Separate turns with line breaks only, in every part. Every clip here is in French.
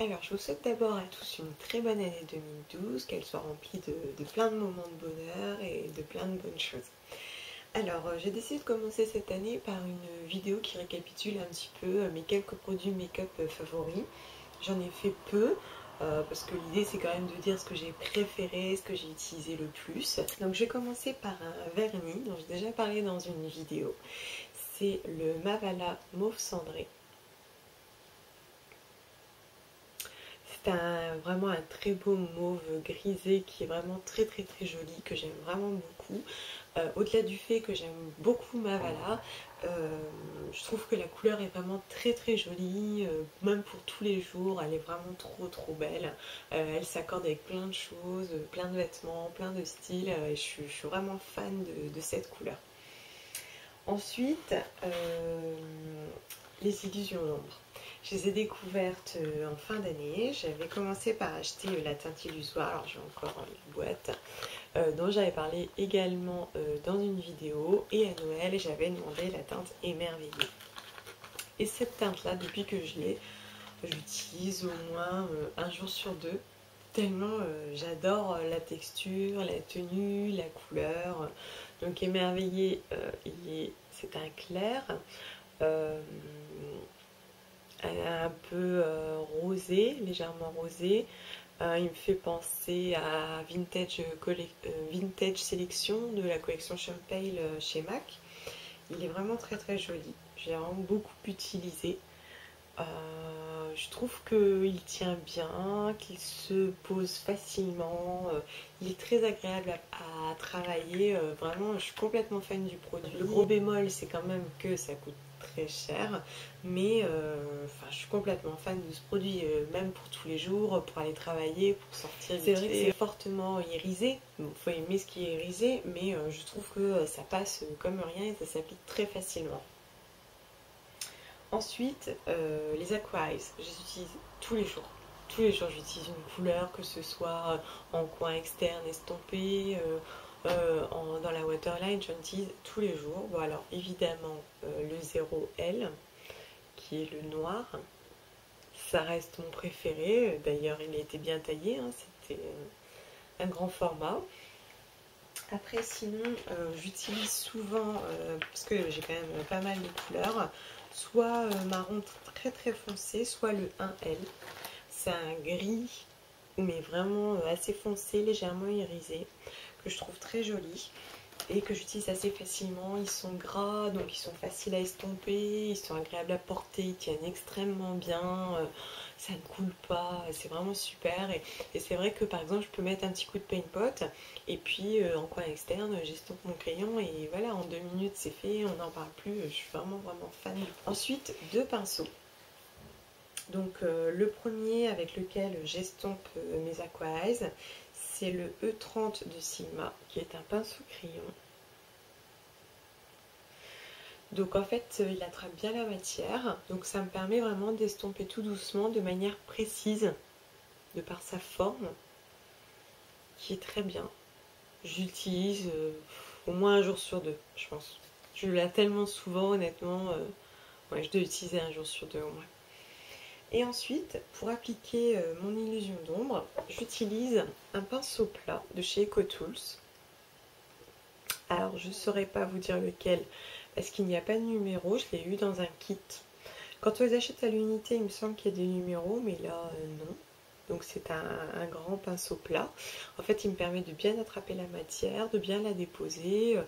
Alors, je vous souhaite d'abord à tous une très bonne année 2012, qu'elle soit remplie de plein de moments de bonheur et de plein de bonnes choses. Alors, j'ai décidé de commencer cette année par une vidéo qui récapitule un petit peu mes quelques produits make-up favoris. J'en ai fait peu, parce que l'idée c'est quand même de dire ce que j'ai préféré, ce que j'ai utilisé le plus. Donc, je vais commencer par un vernis dont j'ai déjà parlé dans une vidéo. C'est le Mavala Mauve Cendré. C'est vraiment un très beau mauve grisé qui est vraiment très joli, que j'aime vraiment beaucoup. Au-delà du fait que j'aime beaucoup Mavala, je trouve que la couleur est vraiment très jolie, même pour tous les jours, elle est vraiment trop belle. Elle s'accorde avec plein de choses, plein de vêtements, plein de styles, et je suis vraiment fan de cette couleur. Ensuite, les illusions d'ombre. Je les ai découvertes en fin d'année. J'avais commencé par acheter la teinte illusoire, alors j'ai encore une boîte, dont j'avais parlé également dans une vidéo. Et à Noël, j'avais demandé la teinte émerveillée. Et cette teinte-là, depuis que je l'ai, j'utilise au moins un jour sur deux. Tellement j'adore la texture, la tenue, la couleur. Donc émerveillé, c'est un clair. Euh, un peu rosé, légèrement rosé. Il me fait penser à Vintage Sélection de la collection Champagne chez MAC. Il est vraiment très joli. J'ai vraiment beaucoup utilisé. Je trouve qu'il tient bien, qu'il se pose facilement. Il est très agréable à travailler. Vraiment, je suis complètement fan du produit. Le gros bémol, c'est quand même que ça coûte très cher. Mais je suis complètement fan de ce produit, même pour tous les jours, pour aller travailler, pour sortir. C'est vrai que c'est fortement irisé. Il faut aimer ce qui est irisé, mais je trouve que ça passe comme rien et ça s'applique très facilement. Ensuite, les Aqua Eyes, je les utilise tous les jours. Tous les jours, j'utilise une couleur, que ce soit en coin externe estompé, dans la waterline, j'en utilise tous les jours. Bon, alors évidemment, le 0L, qui est le noir, ça reste mon préféré. D'ailleurs, il a été bien taillé, hein, c'était un grand format. Après, sinon, j'utilise souvent, parce que j'ai quand même pas mal de couleurs, soit marron très foncé, soit le 1L. C'est un gris, mais vraiment assez foncé, légèrement irisé, que je trouve très joli et que j'utilise assez facilement. Ils sont gras, donc ils sont faciles à estomper, ils sont agréables à porter, ils tiennent extrêmement bien, ça ne coule pas, c'est vraiment super. Et c'est vrai que par exemple, je peux mettre un petit coup de paint pot et puis en coin externe, j'estompe mon crayon et voilà, en 2 minutes c'est fait, on n'en parle plus. Je suis vraiment fan. Ensuite, deux pinceaux. Donc le premier avec lequel j'estompe mes Aqua Eyes, c'est le E30 de Sigma, qui est un pinceau crayon. Donc en fait, il attrape bien la matière, donc ça me permet vraiment d'estomper tout doucement, de manière précise, de par sa forme, qui est très bien. J'utilise au moins un jour sur deux, je pense. Je l'ai tellement souvent, honnêtement, ouais, je dois l'utiliser un jour sur deux au moins. Et ensuite, pour appliquer mon illusion d'ombre, j'utilise un pinceau plat de chez EcoTools. Alors, je ne saurais pas vous dire lequel, parce qu'il n'y a pas de numéro, je l'ai eu dans un kit. Quand on les achète à l'unité, il me semble qu'il y a des numéros, mais là, non. Donc c'est un grand pinceau plat. En fait, il me permet de bien attraper la matière, de bien la déposer.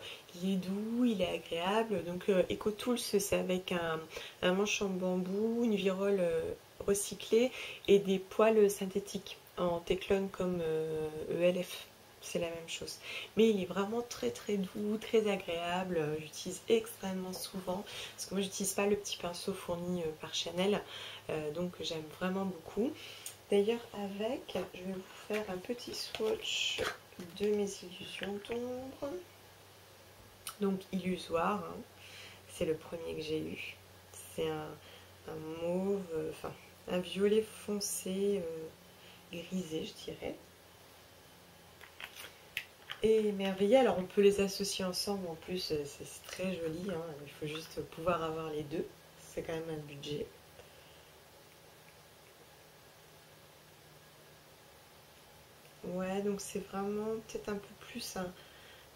Il est doux, il est agréable. Donc EcoTools, c'est avec un manche en bambou, une virole recyclée et des poils synthétiques en Teflon comme ELF. C'est la même chose. Mais il est vraiment très doux, très agréable. J'utilise extrêmement souvent parce que moi, j'utilise pas le petit pinceau fourni par Chanel. Donc j'aime vraiment beaucoup. D'ailleurs, avec, je vais vous faire un petit swatch de mes illusions d'ombre. Donc, illusoire, hein. C'est le premier que j'ai eu. C'est un mauve, enfin, un violet foncé, grisé, je dirais. Et émerveillé, alors on peut les associer ensemble en plus, c'est très joli, hein. Il faut juste pouvoir avoir les deux. C'est quand même un budget. Ouais, donc c'est vraiment peut-être un peu plus un,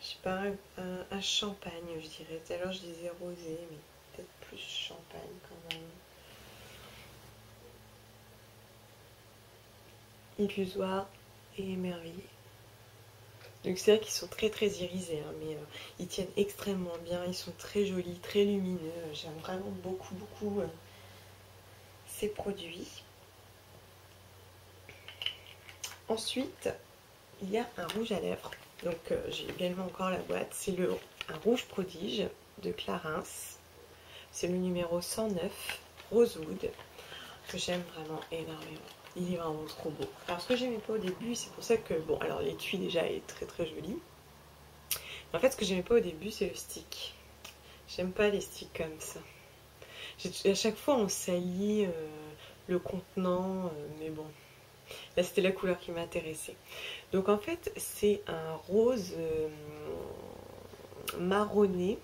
je sais pas, un champagne, je dirais. Tout à l'heure je disais rosé, mais peut-être plus champagne quand même. Illusoire et émerveillé. Donc c'est vrai qu'ils sont très très irisés, hein, mais ils tiennent extrêmement bien, ils sont très jolis, très lumineux. J'aime vraiment beaucoup beaucoup ces produits. Ensuite, il y a un rouge à lèvres. Donc j'ai également encore la boîte. C'est un rouge prodige de Clarins. C'est le numéro 109, Rosewood, que j'aime vraiment énormément. Il est vraiment trop beau. Alors ce que j'aimais pas au début, c'est pour ça que, bon, alors l'étui déjà est très très joli. Mais en fait, ce que j'aimais pas au début, c'est le stick. J'aime pas les sticks comme ça. À chaque fois, on salit le contenant, mais bon, là c'était la couleur qui m'intéressait. Donc en fait, c'est un rose marronné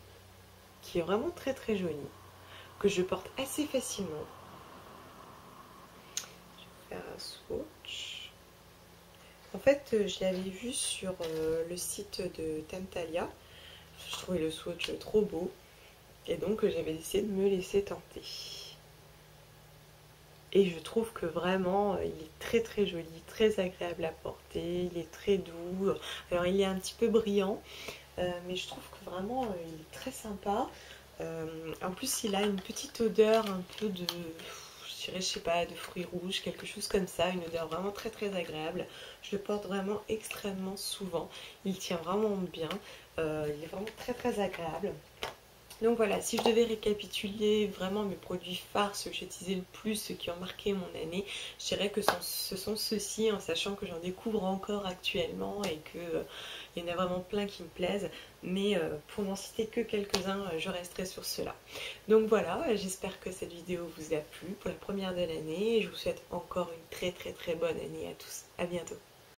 qui est vraiment très très joli, que je porte assez facilement. Je vais faire un swatch. En fait, je l'avais vu sur le site de Temptalia. Je trouvais le swatch trop beau. Et donc, j'avais décidé de me laisser tenter. Et je trouve que vraiment, il est très très joli, très agréable à porter. Il est très doux. Alors, il est un petit peu brillant. Mais je trouve que vraiment, il est très sympa. En plus, il a une petite odeur un peu de, je dirais, je sais pas, de fruits rouges, quelque chose comme ça. Une odeur vraiment très très agréable. Je le porte vraiment extrêmement souvent. Il tient vraiment bien. Il est vraiment très très agréable. Donc voilà, si je devais récapituler vraiment mes produits phares, ceux que j'ai utilisés le plus, ceux qui ont marqué mon année, je dirais que ce sont ceux-ci, en sachant que j'en découvre encore actuellement et que il y en a vraiment plein qui me plaisent. Mais pour n'en citer que quelques-uns, je resterai sur ceux-là. Donc voilà, j'espère que cette vidéo vous a plu pour la première de l'année et je vous souhaite encore une très très très bonne année à tous. À bientôt.